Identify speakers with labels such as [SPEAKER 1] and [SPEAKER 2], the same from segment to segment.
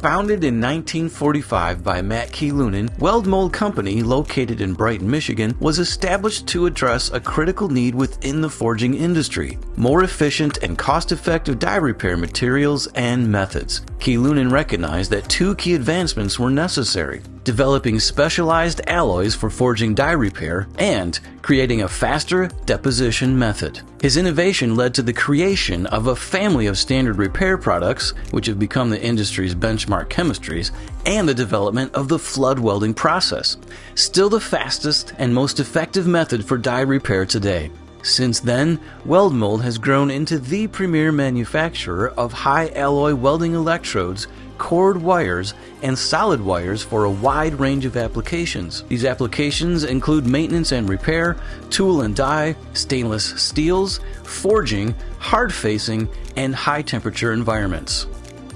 [SPEAKER 1] Founded in 1945 by Matt Keelunen, Weld Mold Company, located in Brighton, Michigan, was established to address a critical need within the forging industry: more efficient and cost-effective die repair materials and methods. Keelunen recognized that two key advancements were necessary: developing specialized alloys for forging die repair and creating a faster deposition method. His innovation led to the creation of a family of standard repair products, which have become the industry's benchmark chemistries, and the development of the flood welding process, still the fastest and most effective method for die repair today. Since then, Weld Mold has grown into the premier manufacturer of high-alloy welding electrodes, cord wires, and solid wires for a wide range of applications. These applications include maintenance and repair, tool and die, stainless steels, forging, hard facing, and high-temperature environments.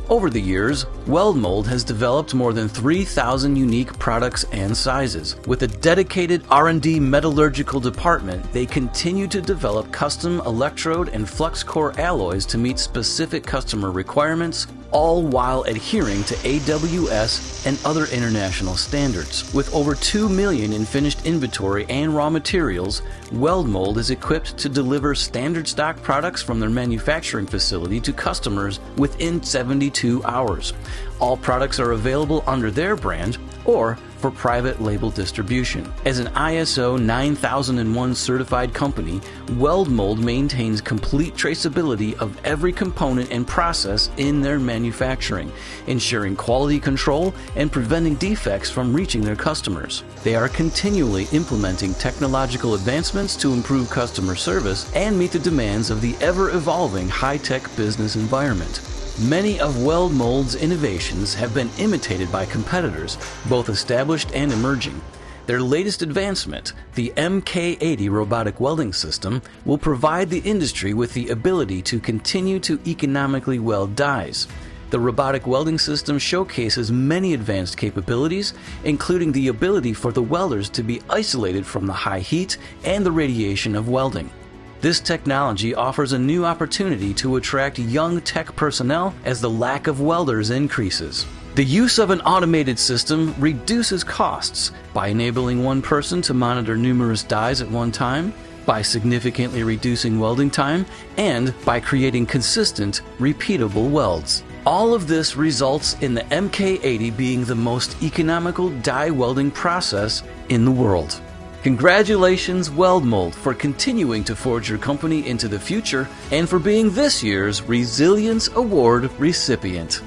[SPEAKER 1] Over the years, Weld Mold has developed more than 3,000 unique products and sizes. With a dedicated R&D metallurgical department, they continue to develop custom electrode and flux core alloys to meet specific customer requirements, all while adhering to AWS and other international standards. With over 2 million in finished inventory and raw materials, Weld Mold is equipped to deliver standard stock products from their manufacturing facility to customers within 72 hours. All products are available under their brand or for private label distribution. As an ISO 9001 certified company, Weld Mold maintains complete traceability of every component and process in their manufacturing, ensuring quality control and preventing defects from reaching their customers. They are continually implementing technological advancements to improve customer service and meet the demands of the ever-evolving high-tech business environment. Many of Weld Mold's innovations have been imitated by competitors, both established and emerging. Their latest advancement, the MK80 robotic welding system, will provide the industry with the ability to continue to economically weld dies. The robotic welding system showcases many advanced capabilities, including the ability for the welders to be isolated from the high heat and the radiation of welding. This technology offers a new opportunity to attract young tech personnel as the lack of welders increases. The use of an automated system reduces costs by enabling one person to monitor numerous dies at one time, by significantly reducing welding time, and by creating consistent, repeatable welds. All of this results in the MK80 being the most economical die welding process in the world. Congratulations, Weld Mold, for continuing to forge your company into the future and for being this year's Resilience Award recipient.